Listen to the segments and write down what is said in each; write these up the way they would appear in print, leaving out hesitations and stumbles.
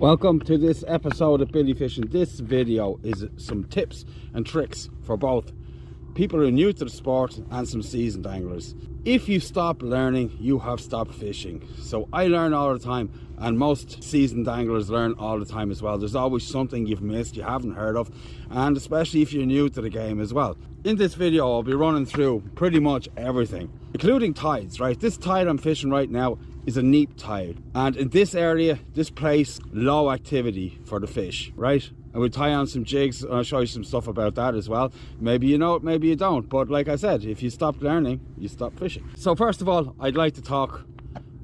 Welcome to this episode of Billyfishing. This video is some tips and tricks for both people who are new to the sport and some seasoned anglers. If you stop learning, you have stopped fishing. So I learn all the time, and most seasoned anglers learn all the time as well. There's always something you've missed, you haven't heard of, and especially if you're new to the game as well. In this video I'll be running through pretty much everything, including tides, right? This tide I'm fishing right now is a neep tide, and in this area, this place, low activity for the fish, right? And we'll tie on some jigs, and I'll show you some stuff about that as well. Maybe you know it, maybe you don't, but like I said, if you stop learning, you stop fishing. So first of all, I'd like to talk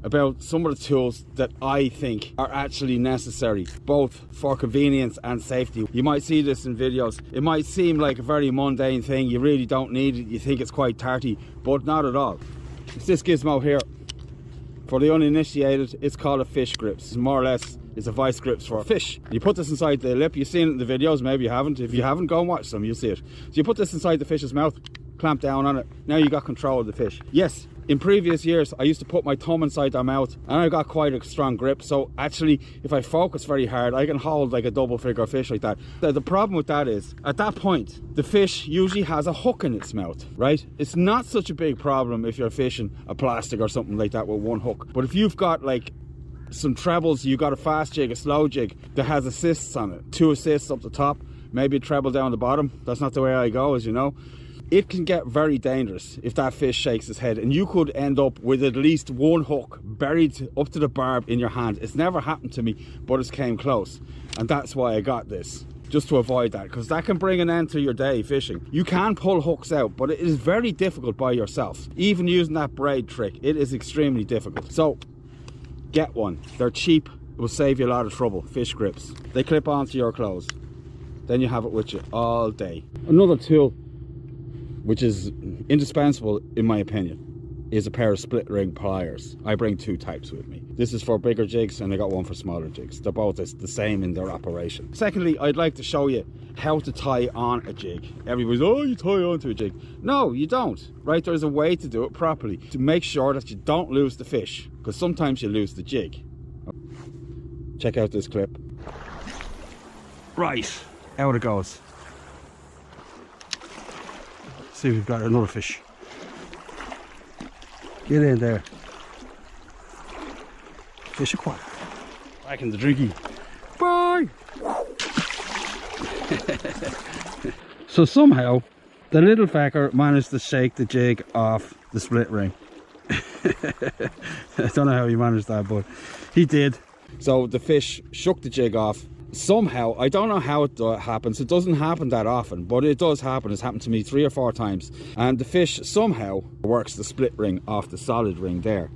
about some of the tools that I think are actually necessary, both for convenience and safety. You might see this in videos. It might seem like a very mundane thing, you really don't need it, you think it's quite tarty, but not at all. It's this gizmo here. For the uninitiated, it's called a fish grips. More or less, it's a vice grips for a fish. You put this inside the lip. You've seen it in the videos, maybe you haven't. If you haven't, go and watch them, you'll see it. So you put this inside the fish's mouth, clamp down on it. Now you got control of the fish. Yes, in previous years, I used to put my thumb inside their mouth, and I got quite a strong grip. So actually, if I focus very hard, I can hold like a double figure fish like that. The problem with that is, at that point, the fish usually has a hook in its mouth, right? It's not such a big problem if you're fishing a plastic or something like that with one hook. But if you've got like some trebles, you got a fast jig, a slow jig that has assists on it, 2 assists up the top, maybe a treble down the bottom. That's not the way I go, as you know. It can get very dangerous if that fish shakes its head, and you could end up with at least one hook buried up to the barb in your hand. It's never happened to me, but it's came close, and that's why I got this, just to avoid that, because that can bring an end to your day fishing. You can pull hooks out, but it is very difficult by yourself. Even using that braid trick, it is extremely difficult. So get one. They're cheap, it will save you a lot of trouble. Fish grips, they clip onto your clothes, then you have it with you all day. Another tool which is indispensable in my opinion is a pair of split ring pliers. I bring 2 types with me. This is for bigger jigs, and I got one for smaller jigs. They're both the same in their operation. Secondly, I'd like to show you how to tie on a jig. Everybody's, oh, you tie onto a jig. No, you don't, right? There's a way to do it properly to make sure that you don't lose the fish, because sometimes you lose the jig. Check out this clip. Right, out it goes. See if we've got another fish. Get in there. Fish acquired. Back in the drinky. Bye! So somehow the little fecker managed to shake the jig off the split ring. I don't know how he managed that, but he did. So the fish shook the jig off. Somehow, I don't know how it happens. It doesn't happen that often, but it does happen. It's happened to me 3 or 4 times, and the fish somehow works the split ring off the solid ring there,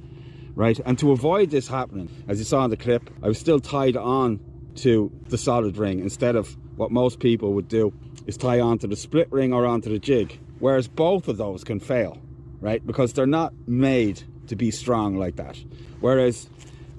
right? And to avoid this happening, as you saw in the clip, I was still tied on to the solid ring instead of what most people would do is tie onto the split ring or onto the jig, whereas both of those can fail, right? Because they're not made to be strong like that. Whereas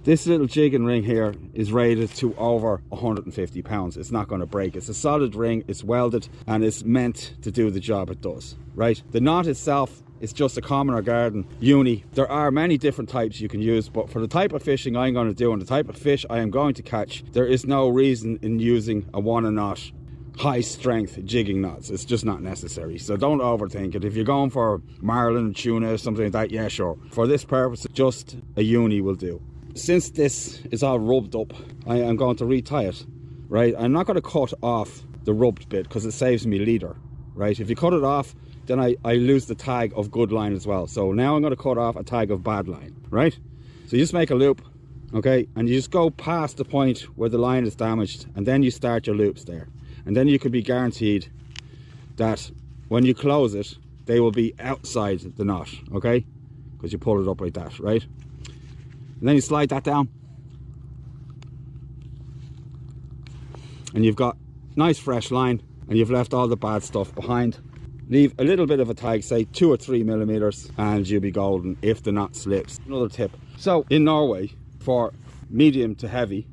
this little jigging ring here is rated to over 150 pounds. It's not going to break. It's a solid ring, it's welded, and it's meant to do the job it does, right? The knot itself is just a common or garden uni. There are many different types you can use, but for the type of fishing I'm going to do and the type of fish I am going to catch, there is no reason in using a 1-knot high strength jigging knots. It's just not necessary, so don't overthink it. If you're going for marlin, tuna, something like that, yeah, sure. For this purpose, just a uni will do. Since this is all rubbed up, I am going to retie it, right? I'm not going to cut off the rubbed bit because it saves me leader, right? If you cut it off, then I lose the tag of good line as well. So now I'm going to cut off a tag of bad line, right? So you just make a loop, okay? And you just go past the point where the line is damaged, and then you start your loops there. And then you can be guaranteed that when you close it, they will be outside the knot, okay? Because you pull it up like that, right? And then you slide that down, and you've got nice fresh line, and you've left all the bad stuff behind. Leave a little bit of a tag, say 2 or 3 millimeters, and you'll be golden if the knot slips. Another tip. So in Norway, for medium to heavy,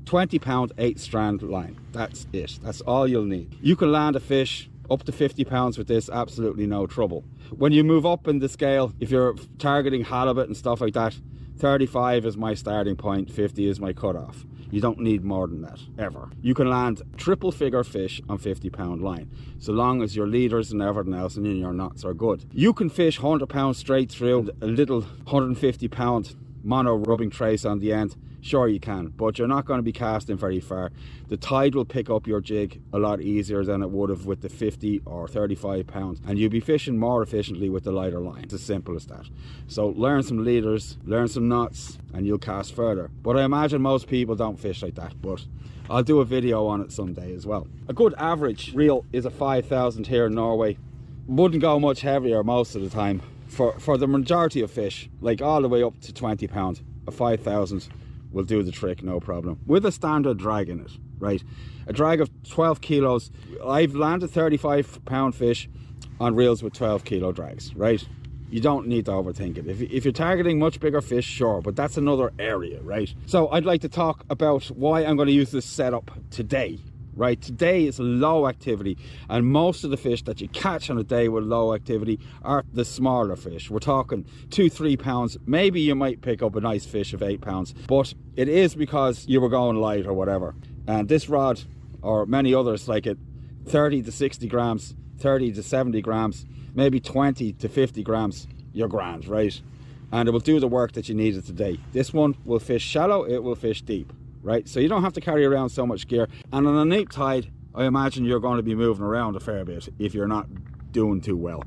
20-pound 8-strand line. That's it. That's all you'll need. You can land a fish up to 50 pounds with this, absolutely no trouble. When you move up in the scale, if you're targeting halibut and stuff like that, 35 is my starting point, 50 is my cutoff. You don't need more than that, ever. You can land triple figure fish on 50-pound line, so long as your leaders and everything else and your knots are good. You can fish 100 pounds straight through, a little 150-pound mono rubbing trace on the end. Sure you can, but you're not going to be casting very far. The tide will pick up your jig a lot easier than it would have with the 50 or 35 pounds, and you'll be fishing more efficiently with the lighter line. It's as simple as that. So learn some leaders, learn some knots, and you'll cast further. But I imagine most people don't fish like that, but I'll do a video on it someday as well. A good average reel is a 5,000 here in Norway. Wouldn't go much heavier most of the time. For the majority of fish, like all the way up to 20 pounds, a 5,000 will do the trick, no problem. With a standard drag in it, right? A drag of 12 kilos. I've landed 35-pound fish on reels with 12 kilo drags, right? You don't need to overthink it. If you're targeting much bigger fish, sure, but that's another area, right? So I'd like to talk about why I'm going to use this setup today. Right, today is low activity, and most of the fish that you catch on a day with low activity are the smaller fish. We're talking 2-3 pounds. Maybe you might pick up a nice fish of 8 pounds, but it is because you were going light or whatever. And this rod, or many others like it, 30 to 60 grams, 30 to 70 grams, maybe 20 to 50 grams, you're grand, right? And it will do the work that you needed today. This one will fish shallow, it will fish deep. Right, so you don't have to carry around so much gear, and on a neap tide I imagine you're going to be moving around a fair bit if you're not doing too well.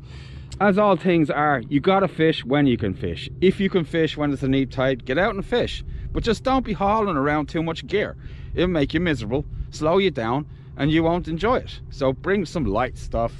As all things are, you gotta fish when you can fish. If you can fish when it's a neap tide, get out and fish, but just don't be hauling around too much gear. It'll make you miserable, slow you down, and you won't enjoy it. So bring some light stuff,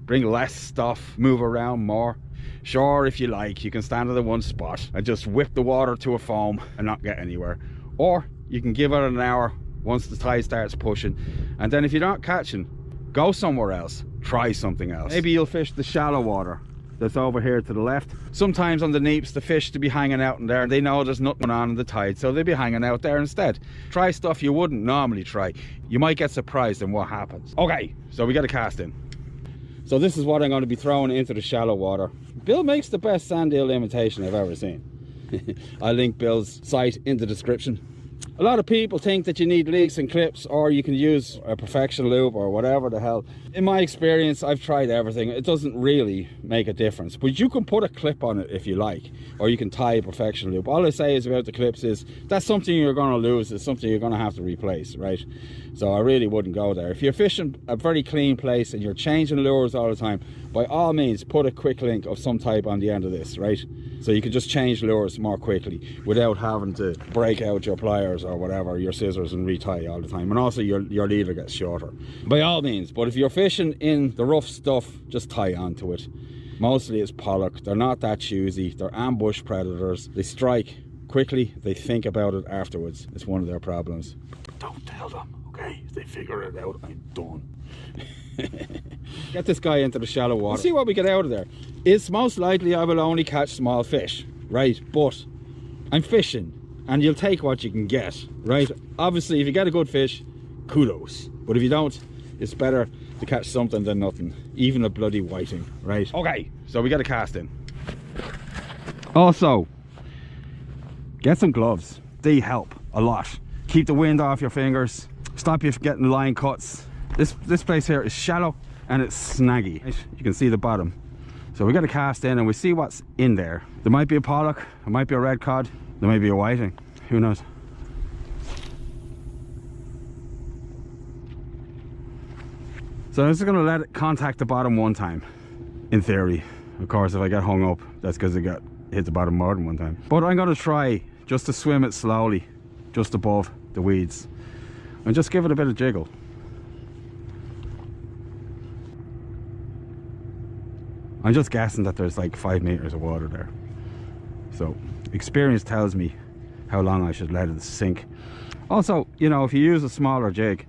bring less stuff, move around more. Sure, if you like, you can stand at the one spot and just whip the water to a foam and not get anywhere, or you can give it an hour once the tide starts pushing, and then if you're not catching, go somewhere else, try something else. Maybe you'll fish the shallow water that's over here to the left. Sometimes on the neeps the fish to be hanging out in there, they know there's nothing on in the tide, so they'll be hanging out there instead. Try stuff you wouldn't normally try. You might get surprised in what happens. Okay, so we got a cast in. So this is what I'm going to be throwing into the shallow water. Bill makes the best sand eel imitation I've ever seen. I'll link Bill's site in the description. A lot of people think that you need leaks and clips, or you can use a perfection loop or whatever the hell. In my experience, I've tried everything. It doesn't really make a difference, but you can put a clip on it if you like, or you can tie a perfection loop. All I say is about the clips is that's something you're going to lose, it's something you're going to have to replace, right? So I really wouldn't go there. If you're fishing a very clean place and you're changing lures all the time, by all means put a quick link of some type on the end of this, right? So you can just change lures more quickly without having to break out your pliers or whatever, your scissors, and retie all the time. And also your leader gets shorter. By all means, but if you're fishing in the rough stuff, just tie onto it. Mostly it's pollock. They're not that choosy. They're ambush predators. They strike quickly. They think about it afterwards. It's one of their problems. But don't tell them, okay? If they figure it out, I'm done. Get this guy into the shallow water. Let's see what we get out of there. It's most likely I will only catch small fish, right? But I'm fishing, and you'll take what you can get, right? Obviously, if you get a good fish, kudos. But if you don't, it's better to catch something than nothing, even a bloody whiting, right? Okay, so we got a cast in. Also, get some gloves. They help a lot. Keep the wind off your fingers, stop you from getting line cuts. This place here is shallow and it's snaggy. You can see the bottom. So we got a cast in and we see what's in there. There might be a pollock, there might be a red cod, there might be a whiting, who knows. So I'm just going to let it contact the bottom one time, in theory. Of course, if I get hung up, that's because it got hit the bottom more than one time. But I'm going to try just to swim it slowly, just above the weeds, and just give it a bit of jiggle. I'm just guessing that there's like 5 meters of water there. So experience tells me how long I should let it sink. Also, you know, if you use a smaller jig,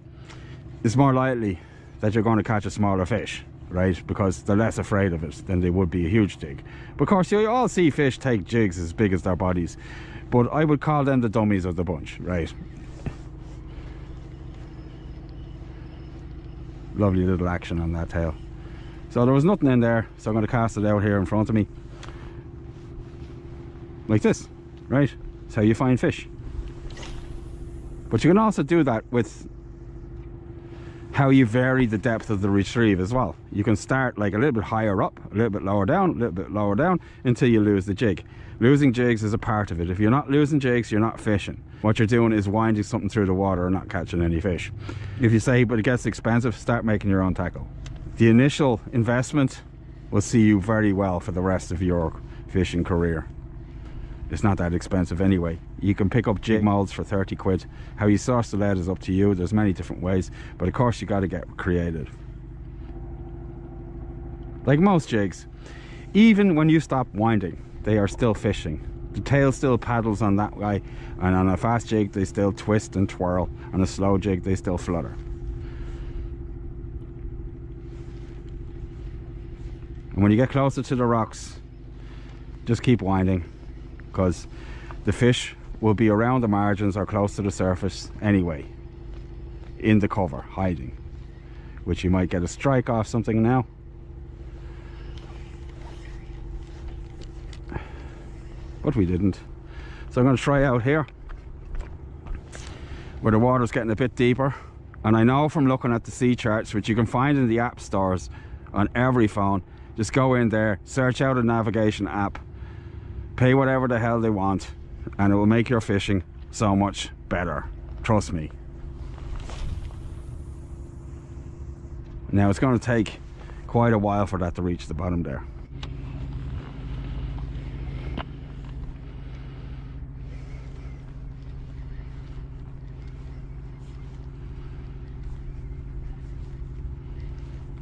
it's more likely that you're going to catch a smaller fish, right? Because they're less afraid of it than they would be a huge jig. But of course, you all see fish take jigs as big as their bodies, but I would call them the dummies of the bunch, right? Lovely little action on that tail. So there was nothing in there, so I'm going to cast it out here in front of me. Like this, right? That's how you find fish. But you can also do that with how you vary the depth of the retrieve as well. You can start like a little bit higher up, a little bit lower down, a little bit lower down, until you lose the jig. Losing jigs is a part of it. If you're not losing jigs, you're not fishing. What you're doing is winding something through the water and not catching any fish. If you say, but it gets expensive, start making your own tackle. The initial investment will see you very well for the rest of your fishing career. It's not that expensive anyway. You can pick up jig molds for 30 quid. How you source the lead is up to you. There's many different ways, but of course you got to get creative. Like most jigs, even when you stop winding, they are still fishing. The tail still paddles on that guy, and on a fast jig they still twist and twirl. On a slow jig they still flutter. And when you get closer to the rocks, just keep winding, because the fish will be around the margins or close to the surface anyway, in the cover, hiding, which you might get a strike off something now. But we didn't. So I'm going to try out here where the water's getting a bit deeper, and I know from looking at the sea charts, which you can find in the app stores on every phone, just go in there, search out a navigation app, pay whatever the hell they want, and it will make your fishing so much better. Trust me. Now it's going to take quite a while for that to reach the bottom there.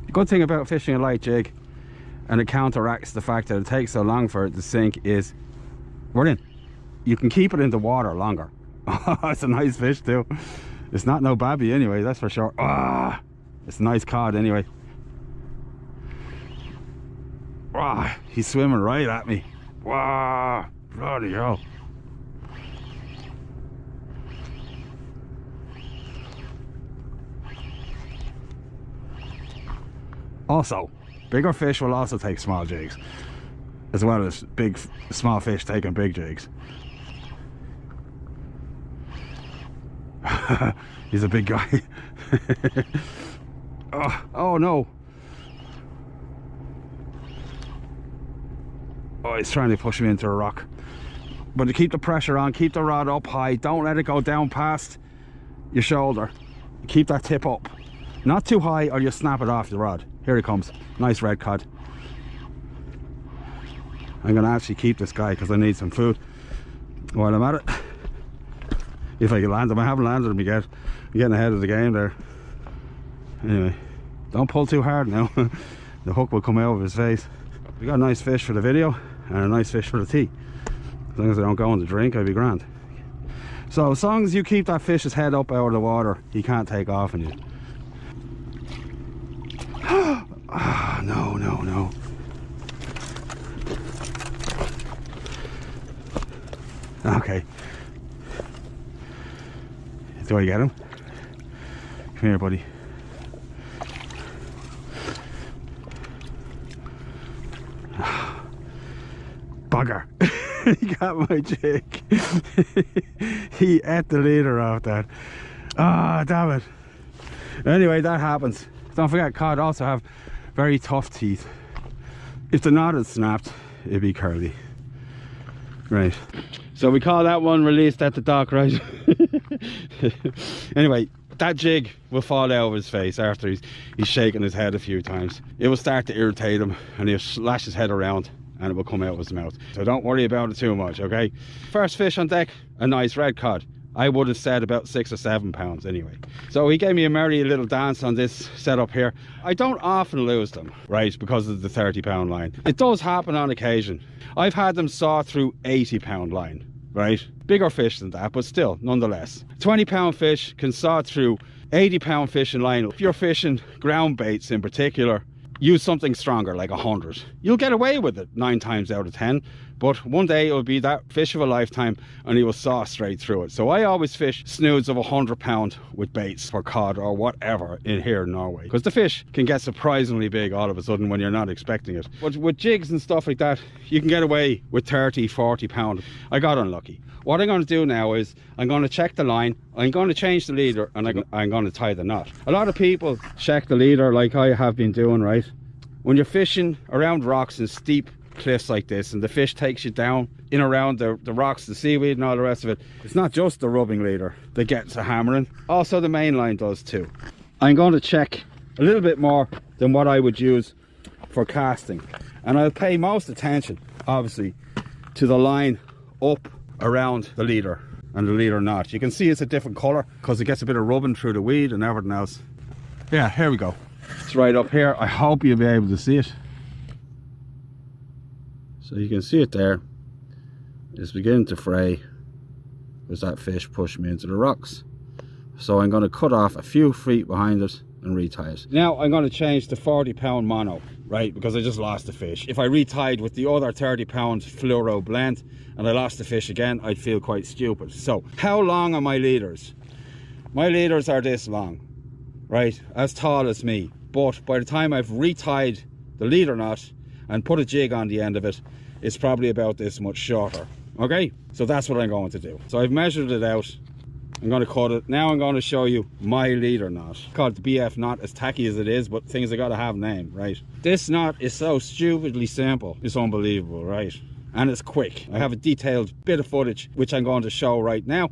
The good thing about fishing a light jig, and it counteracts the fact that it takes so long for it to sink, is we're in. You can keep it in the water longer. It's a nice fish too. It's not no babby anyway, that's for sure. Ah, it's a nice cod anyway. Ah, he's swimming right at me. Wow, bloody hell. Also, bigger fish will also take small jigs, as well as small fish taking big jigs. He's a big guy. Oh no. Oh, he's trying to push me into a rock. But to keep the pressure on, keep the rod up high. Don't let it go down past your shoulder. Keep that tip up. Not too high or you'll snap it off the rod. Here he comes. Nice red cod. I'm going to actually keep this guy because I need some food while I'm at it. If I can land him. I haven't landed him yet. I'm getting ahead of the game there. Anyway, don't pull too hard now. The hook will come out of his face. We got a nice fish for the video and a nice fish for the tea. As long as I don't go in the drink, I'll be grand. So as long as you keep that fish's head up out of the water, he can't take off on you. Ah, no, no, no. Okay. Do I get him? Come here, buddy. Bugger. He got my jig. He ate the leader off that. Ah, damn it. Anyway, that happens. Don't forget, cod also have very tough teeth. If the knot had snapped, it'd be curly. Right. So we call that one released at the dock, right? Anyway, that jig will fall out of his face after he's shaking his head a few times. It will start to irritate him and he'll slash his head around and it will come out of his mouth. So don't worry about it too much, okay? First fish on deck, a nice red cod. I would have said about 6 or 7 pounds anyway. So he gave me a merry little dance on this setup here. I don't often lose them, right, because of the 30-pound line. It does happen on occasion. I've had them saw through 80-pound line, right? Bigger fish than that, but still, nonetheless. 20-pound fish can saw through 80-pound fishing line. If you're fishing ground baits in particular, use something stronger like 100. You'll get away with it 9 times out of 10, but one day it will be that fish of a lifetime and he will saw straight through it. So I always fish snoods of 100 pound with baits for cod or whatever in here in Norway, because the fish can get surprisingly big all of a sudden when you're not expecting it. But with jigs and stuff like that, you can get away with 30-40 pound. I got unlucky. What I'm going to do now is I'm going to check the line, I'm going to change the leader, and I'm going to tie the knot. A lot of people check the leader like I have been doing, right? When you're fishing around rocks and steep cliffs like this and the fish takes you down in around the rocks, the seaweed and all the rest of it, it's not just the rubbing leader that gets a hammering, also the main line does too. I'm going to check a little bit more than what I would use for casting, and I'll pay most attention obviously to the line up around the leader and the leader knot. You can see it's a different color because it gets a bit of rubbing through the weed and everything else. Yeah, here we go. It's right up here. I hope you'll be able to see it. So you can see it there. It's beginning to fray as that fish pushed me into the rocks. So I'm going to cut off a few feet behind it and retie it. Now I'm going to change to 40 pound mono, right, because I just lost the fish. If I retied with the other 30 pound fluoro blend and I lost the fish again, I'd feel quite stupid. So how long are my leaders? My leaders are this long, right, as tall as me, but by the time I've retied the leader knot and put a jig on the end of it, it's probably about this much shorter. Okay, so that's what I'm going to do. So I've measured it out. I'm going to cut it. Now I'm going to show you my leader knot. Called the BF knot, as tacky as it is, but things have got to have a name, right? This knot is so stupidly simple. It's unbelievable, right? And it's quick. I have a detailed bit of footage which I'm going to show right now.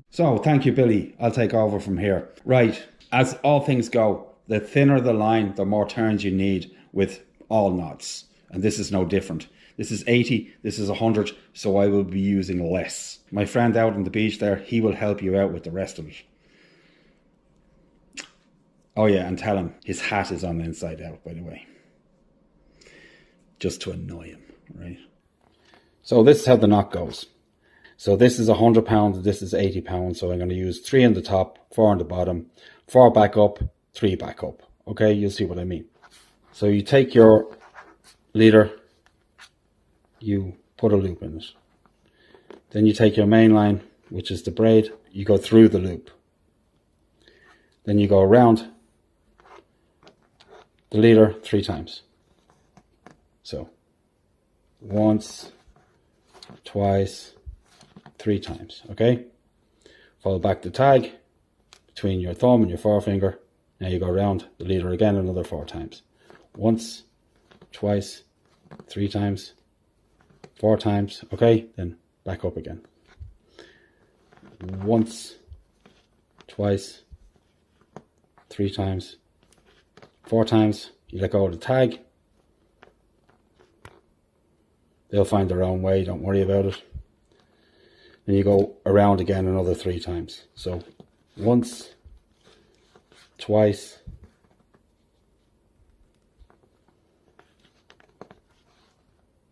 So thank you, Billy. I'll take over from here. Right, as all things go, the thinner the line, the more turns you need with all knots. And this is no different. This is 80, this is 100, so I will be using less. My friend out on the beach there, he will help you out with the rest of it. Oh yeah, and tell him his hat is on the inside out, by the way. Just to annoy him, right? So this is how the knot goes. So this is 100 pounds, this is 80 pounds, so I'm going to use 3 on the top, 4 on the bottom, 4 back up, 3 back up. Okay, you'll see what I mean. So you take your leader, you put a loop in it. Then you take your main line, which is the braid, you go through the loop. Then you go around the leader 3 times. So once, twice, 3 times, okay? Follow back the tag between your thumb and your forefinger. Now you go around the leader again another 4 times. Once, twice, 3 times, 4 times, okay? Then back up again. Once, twice, 3 times, 4 times. You let go of the tag. They'll find their own way, don't worry about it. Then you go around again another 3 times. So once, twice,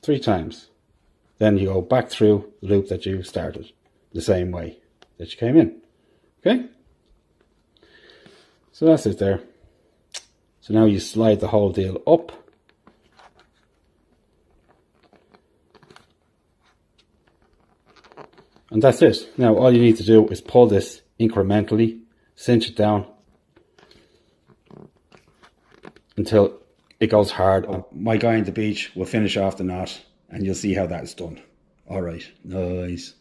three times. Then you go back through the loop that you started, the same way that you came in. Okay? So that's it there. So now you slide the whole deal up. And that's it. Now all you need to do is pull this incrementally, cinch it down until it goes hard. My guy on the beach will finish off the knot and you'll see how that's done. Alright, nice.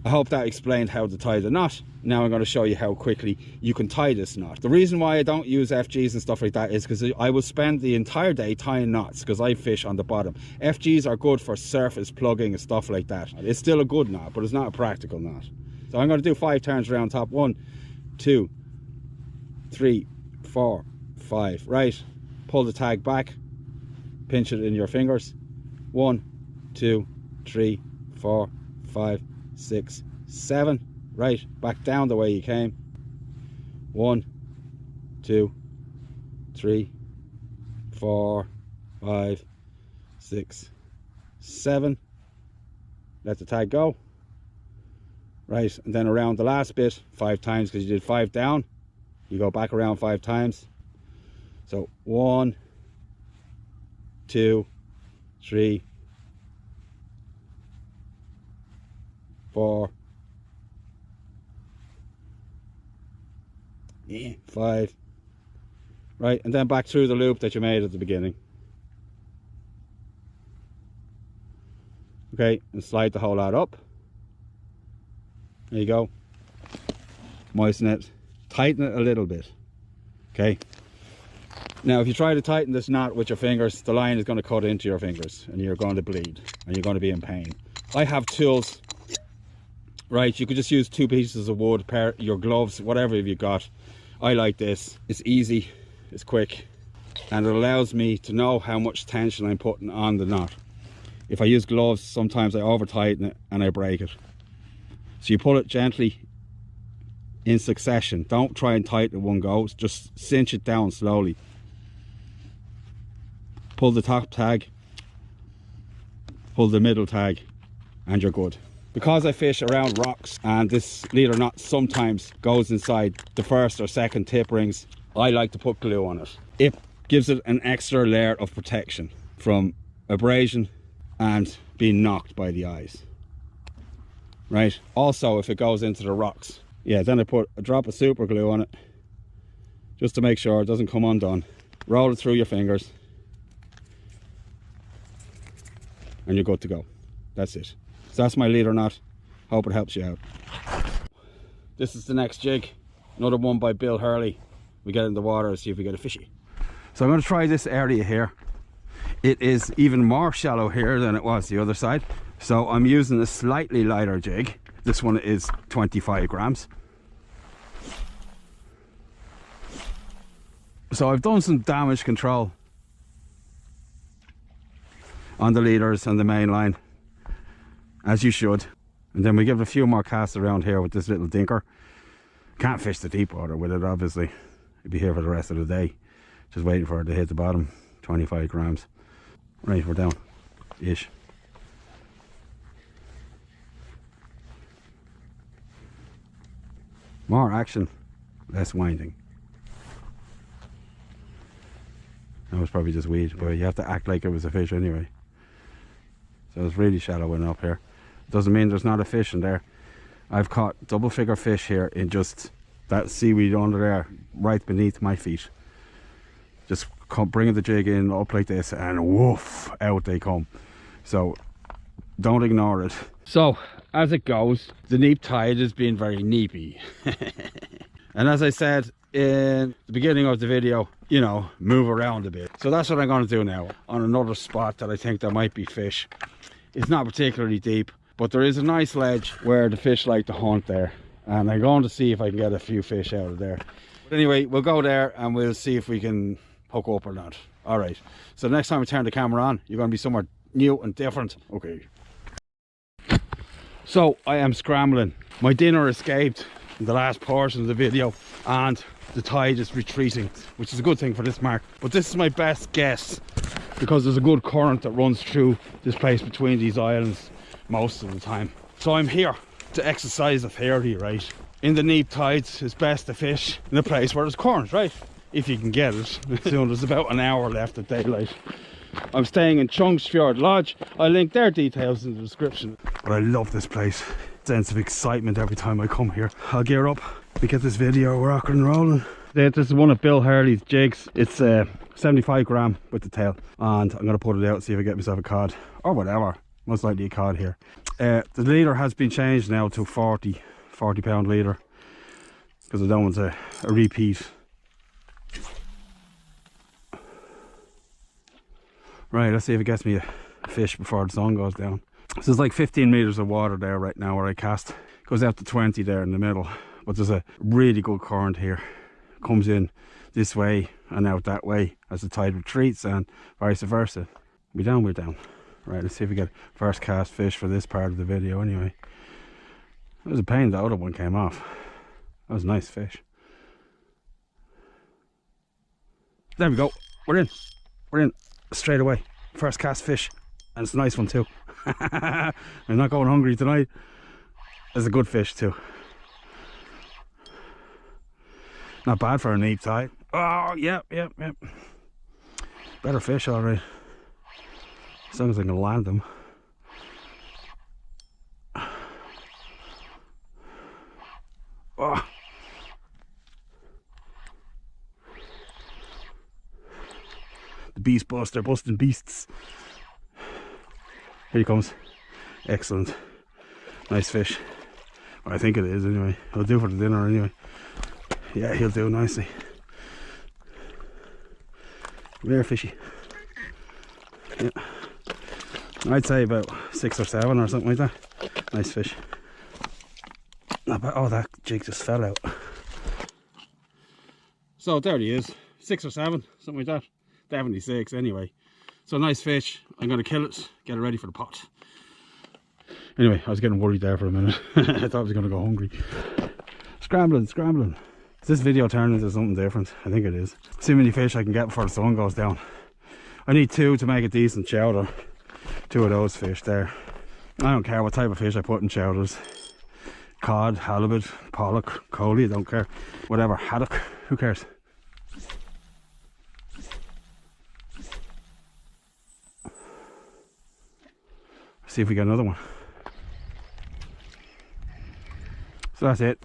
I hope that explained how to tie the knot. Now I'm going to show you how quickly you can tie this knot. The reason why I don't use FGs and stuff like that is because I will spend the entire day tying knots because I fish on the bottom. FGs are good for surface plugging and stuff like that. It's still a good knot, but it's not a practical knot. So I'm going to do 5 turns around top. 1, 2, 3, 4, 5. Right, pull the tag back, pinch it in your fingers. 1, 2, 3, 4, 5, 6, 7. Right, back down the way you came. 1, 2, 3, 4, 5, 6, 7. Let the tag go. Right, and then around the last bit 5 times because you did 5 down. You go back around 5 times. So 1, 2, 3, 4, yeah, 5, right, and then back through the loop that you made at the beginning. Okay, and slide the whole lot up. There you go. Moisten it, tighten it a little bit. Okay, now if you try to tighten this knot with your fingers, the line is going to cut into your fingers and you're going to bleed and you're going to be in pain. I have tools, right? You could just use 2 pieces of wood, your gloves, whatever you've got. I like this. It's easy, it's quick, and it allows me to know how much tension I'm putting on the knot. If I use gloves, sometimes I over tighten it and I break it. So you pull it gently in succession. Don't try and tighten it one go, just cinch it down slowly. Pull the top tag, pull the middle tag, and you're good. Because I fish around rocks and this leader knot sometimes goes inside the first or second tip rings, I like to put glue on it. It gives it an extra layer of protection from abrasion and being knocked by the eyes. Right, also if it goes into the rocks, yeah, then I put a drop of super glue on it just to make sure it doesn't come undone. Roll it through your fingers and you're good to go. That's it. So that's my leader knot. Hope it helps you out. This is the next jig, another one by Bill Hurley. We get in the water and see if we get a fishy. So I'm going to try this area here. It is even more shallow here than it was the other side, so I'm using a slightly lighter jig. This one is 25 grams. So I've done some damage control on the leaders and the main line, as you should. And then we give it a few more casts around here with this little dinker. Can't fish the deep water with it, obviously. You'd be here for the rest of the day, just waiting for it to hit the bottom. 25 grams. Right, we're down ish. More action, less winding. That was probably just weed, but you have to act like it was a fish anyway. So it's really shallow in up here. Doesn't mean there's not a fish in there. I've caught double figure fish here in just that seaweed under there, right beneath my feet. Just bringing the jig in up like this and woof, out they come. So don't ignore it. So as it goes, the neap tide is being very neepy. And as I said in the beginning of the video, you know, move around a bit. So that's what I'm going to do now on another spot that I think there might be fish. It's not particularly deep, but there is a nice ledge where the fish like to hunt there, and I'm going to see if I can get a few fish out of there. But anyway, we'll go there and we'll see if we can hook up or not. All right, so next time I turn the camera on, you're going to be somewhere new and different. Okay, so I am scrambling. My dinner escaped in the last portion of the video and the tide is retreating, which is a good thing for this mark, but this is my best guess because there's a good current that runs through this place between these islands most of the time. So I'm here to exercise a theory, right? In the neap tides, it's best to fish in a place where there's current, right? If you can get it. Soon there's about an hour left of daylight. I'm staying in Chungsfjord Lodge. I'll link their details in the description. But I love this place. Sense of excitement every time I come here. I'll gear up, we get this video rocking and rolling. This is one of Bill Hurley's jigs. It's 75 gram with the tail, and I'm gonna put it out and see if I get myself a cod or whatever. Most likely a cod here. The leader has been changed now to 40 pound leader because I don't want a repeat. Right, let's see if it gets me a fish before the sun goes down. So there's like 15 meters of water there right now where I cast. It goes out to 20 there in the middle, but there's a really good current here. It comes in this way and out that way as the tide retreats, and vice versa. We're down. Right, let's see if we get first cast fish for this part of the video anyway. It was a pain the other one came off. That was a nice fish. There we go. We're in straight away. First cast fish, and it's a nice one too. I'm not going hungry tonight. It's a good fish too. Not bad for a neap tide. Oh, yep. Better fish, all right. As long as I can land them. Oh. The beast buster, busting beasts. Here he comes. Excellent. Nice fish. Well, I think it is anyway. He'll do for the dinner anyway. Yeah, he'll do nicely. Rare fishy. Yeah. I'd say about 6 or 7 or something like that. Nice fish. Oh, that jig just fell out. So there he is. 6 or 7, something like that. Definitely 6 anyway. So nice fish. I'm going to kill it, get it ready for the pot. Anyway, I was getting worried there for a minute. I thought I was going to go hungry. Scrambling, scrambling. Is this video turned into something different? I think it is. See how many fish I can get before the sun goes down. I need 2 to make a decent chowder. 2 of those fish there. I don't care what type of fish I put in chowders. Cod, halibut, pollock, coley, I don't care. Whatever, haddock, who cares? See if we get another one. So that's it.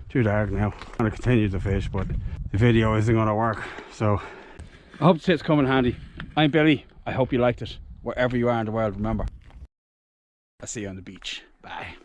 Too dark now. I'm going to continue to fish, but the video isn't going to work. So I hope the tips come in handy. I'm Billy. I hope you liked it. Wherever you are in the world, remember, I'll see you on the beach. Bye.